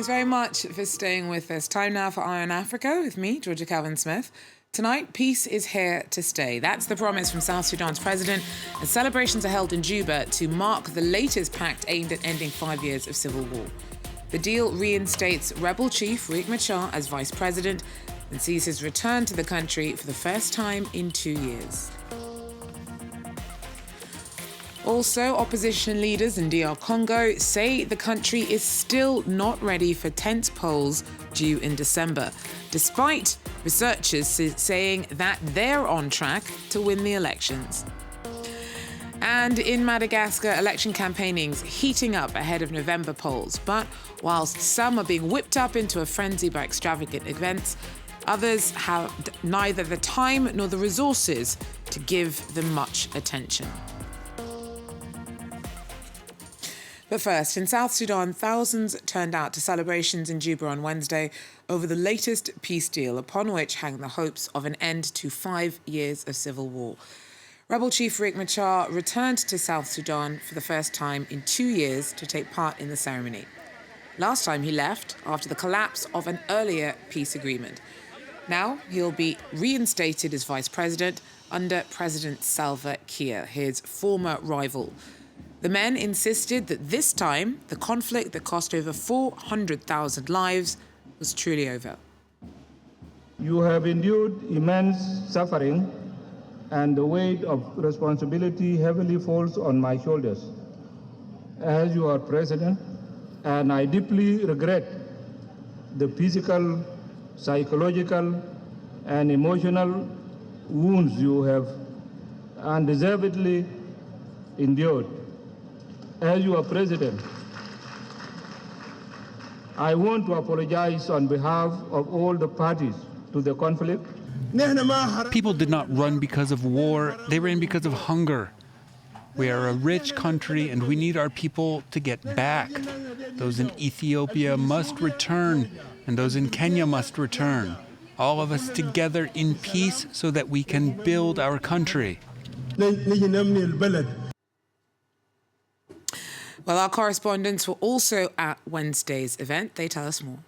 Thanks very much for staying with us. Time now for Eye on Africa with me, Georgia Calvin-Smith. Tonight, peace is here to stay. That's the promise from South Sudan's president, as celebrations are held in Juba to mark the latest pact aimed at ending 5 years of civil war. The deal reinstates rebel chief Riek Machar as vice president and sees his return to the country for the first time in 2 years. Also, opposition leaders in DR Congo say the country is still not ready for tense polls due in December, despite researchers saying that they're on track to win the elections. And in Madagascar, election campaigning's heating up ahead of November polls. But whilst some are being whipped up into a frenzy by extravagant events, others have neither the time nor the resources to give them much attention. But first, in South Sudan, thousands turned out to celebrations in Juba on Wednesday over the latest peace deal, upon which hang the hopes of an end to 5 years of civil war. Rebel chief Riek Machar returned to South Sudan for the first time in 2 years to take part in the ceremony. Last time he left after the collapse of an earlier peace agreement. Now he'll be reinstated as vice president under President Salva Kiir, his former rival. The men insisted that this time, the conflict that cost over 400,000 lives was truly over. You have endured immense suffering, and the weight of responsibility heavily falls on my shoulders as your president, and I deeply regret the physical, psychological, and emotional wounds you have undeservedly endured. As your president, I want to apologize on behalf of all the parties to the conflict. People did not run because of war, they ran because of hunger. We are a rich country and we need our people to get back. Those in Ethiopia must return, and those in Kenya must return. All of us together in peace so that we can build our country. Well, our correspondents were also at Wednesday's event. They tell us more.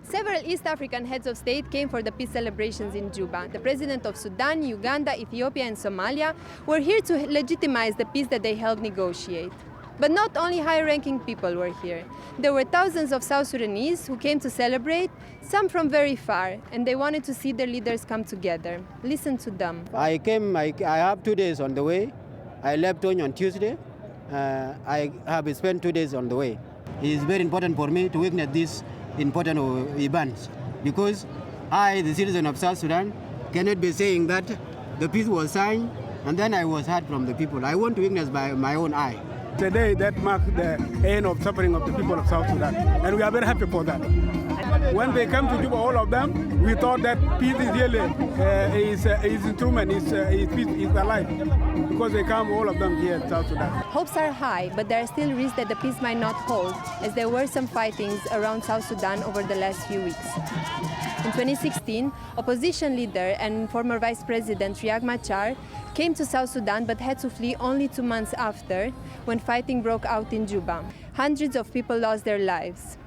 Several East African heads of state came for the peace celebrations in Juba. The president of Sudan, Uganda, Ethiopia and Somalia were here to legitimize the peace that they helped negotiate. But not only high-ranking people were here. There were thousands of South Sudanese who came to celebrate, some from very far, and they wanted to see their leaders come together. Listen to them. I have 2 days on the way. I left on Tuesday. I have spent 2 days on the way. It is very important for me to witness these important events because I, the citizen of South Sudan, cannot be saying that the peace was signed and then I was heard from the people. I want to witness by my own eye. Today, that marks the end of suffering of the people of South Sudan, and we are very happy for that. When they come to Juba, all of them, we thought that peace is really is instrument, peace is alive, because they come, all of them here in South Sudan. Hopes are high, but there are still risks that the peace might not hold, as there were some fightings around South Sudan over the last few weeks. In 2016, opposition leader and former Vice President Riek Machar came to South Sudan but had to flee only 2 months after, when fighting broke out in Juba. Hundreds of people lost their lives.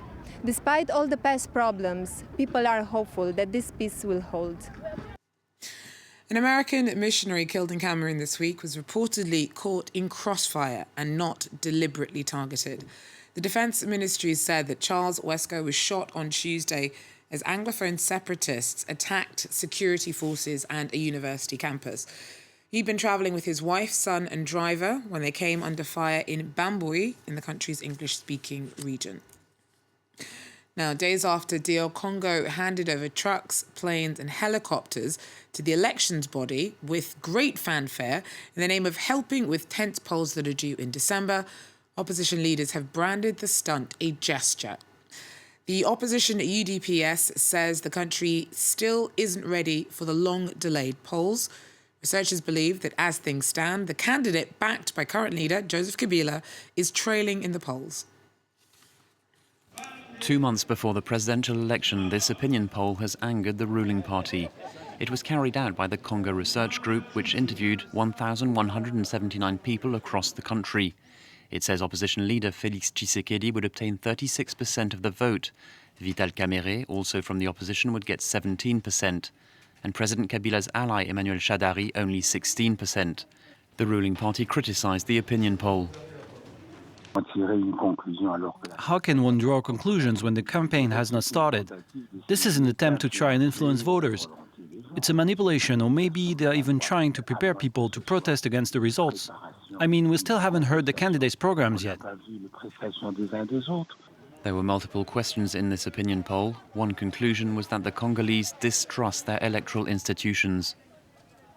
Despite all the past problems, people are hopeful that this peace will hold. An American missionary killed in Cameroon this week was reportedly caught in crossfire and not deliberately targeted. The Defense Ministry said that Charles Wesco was shot on Tuesday as Anglophone separatists attacked security forces and a university campus. He'd been travelling with his wife, son and driver when they came under fire in Bambui in the country's English-speaking region. Now, days after DR Congo handed over trucks, planes and helicopters to the elections body with great fanfare in the name of helping with tense polls that are due in December, opposition leaders have branded the stunt a gesture. The opposition UDPS says the country still isn't ready for the long-delayed polls. Researchers believe that as things stand, the candidate backed by current leader Joseph Kabila is trailing in the polls. 2 months before the presidential election, this opinion poll has angered the ruling party. It was carried out by the Congo Research Group, which interviewed 1,179 people across the country. It says opposition leader Félix Tshisekedi would obtain 36% of the vote. Vital Kamerhe, also from the opposition, would get 17%, and President Kabila's ally Emmanuel Shadari only 16%. The ruling party criticised the opinion poll. How can one draw conclusions when the campaign has not started? This is an attempt to try and influence voters. It's a manipulation, or maybe they're even trying to prepare people to protest against the results. I mean, we still haven't heard the candidates' programs yet. There were multiple questions in this opinion poll. One conclusion was that the Congolese distrust their electoral institutions.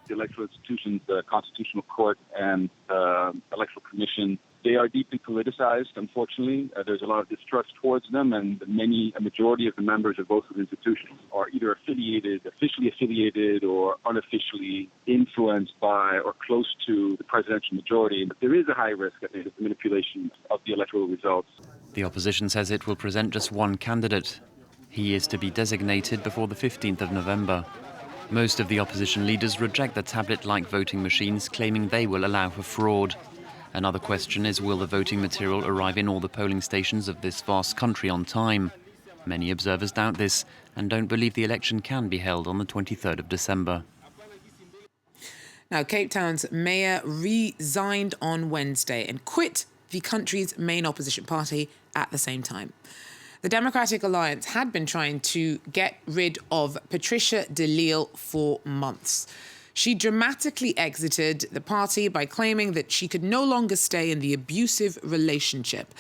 The electoral institutions, the Constitutional Court and the Electoral Commission, they are deeply politicized, unfortunately. There's a lot of distrust towards them, and a majority of the members of both of the institutions are either officially affiliated, or unofficially influenced by or close to the presidential majority. But there is a high risk, I think, of manipulation of the electoral results. The opposition says it will present just one candidate. He is to be designated before the 15th of November. Most of the opposition leaders reject the tablet-like voting machines, claiming they will allow for fraud. Another question is, will the voting material arrive in all the polling stations of this vast country on time? Many observers doubt this and don't believe the election can be held on the 23rd of December. Now, Cape Town's mayor resigned on Wednesday and quit the country's main opposition party at the same time. The Democratic Alliance had been trying to get rid of Patricia de Lille for months. She dramatically exited the party by claiming that she could no longer stay in the abusive relationship.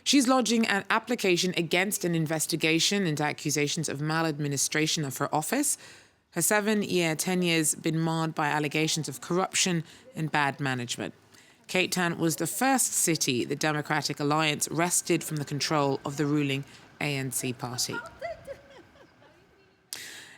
She's lodging an application against an investigation into accusations of maladministration of her office. Her 7-year tenure's been marred by allegations of corruption and bad management. Cape Town was the first city the Democratic Alliance wrested from the control of the ruling ANC party.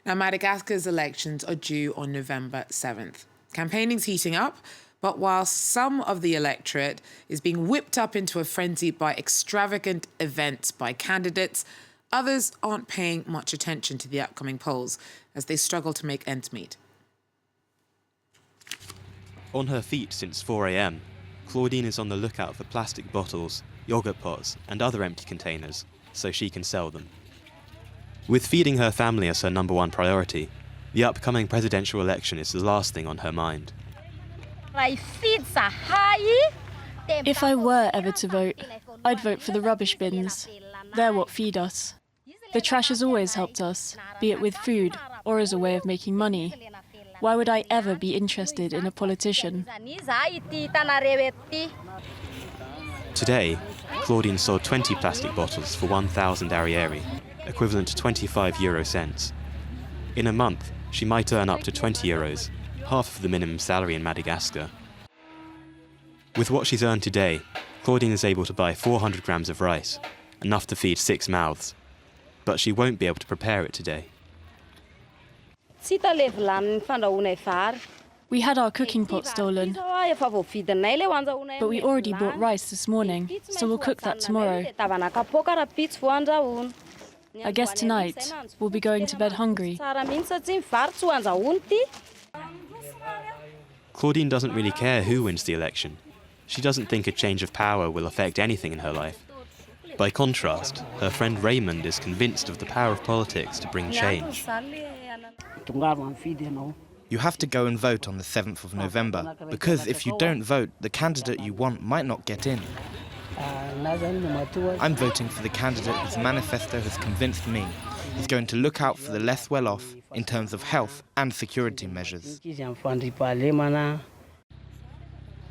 Now, Madagascar's elections are due on November 7th. Campaigning's heating up, but while some of the electorate is being whipped up into a frenzy by extravagant events by candidates, others aren't paying much attention to the upcoming polls as they struggle to make ends meet. On her feet since 4 a.m, Claudine is on the lookout for plastic bottles, yogurt pots and other empty containers so she can sell them. With feeding her family as her number one priority, the upcoming presidential election is the last thing on her mind. If I were ever to vote, I'd vote for the rubbish bins. They're what feed us. The trash has always helped us, be it with food or as a way of making money. Why would I ever be interested in a politician? Today, Claudine sold 20 plastic bottles for 1,000 arriere, equivalent to 25 euro cents. In a month, she might earn up to 20 euros, half of the minimum salary in Madagascar. With what she's earned today, Claudine is able to buy 400 grams of rice, enough to feed 6 mouths. But she won't be able to prepare it today. We had our cooking pot stolen, but we already bought rice this morning, so we'll cook that tomorrow. I guess tonight we'll be going to bed hungry. Claudine doesn't really care who wins the election. She doesn't think a change of power will affect anything in her life. By contrast, her friend Raymond is convinced of the power of politics to bring change. You have to go and vote on the 7th of November, because if you don't vote, the candidate you want might not get in. I'm voting for the candidate whose manifesto has convinced me he's going to look out for the less well-off in terms of health and security measures.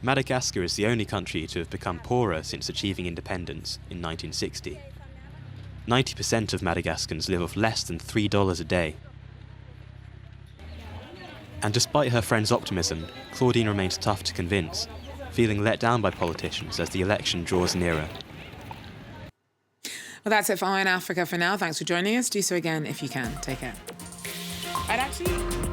Madagascar is the only country to have become poorer since achieving independence in 1960. 90% of Madagascans live off less than $3 a day. And despite her friend's optimism, Claudine remains tough to convince, feeling let down by politicians as the election draws nearer. Well, that's it for Eye on Africa for now. Thanks for joining us. Do so again if you can. Take care. Right, actually...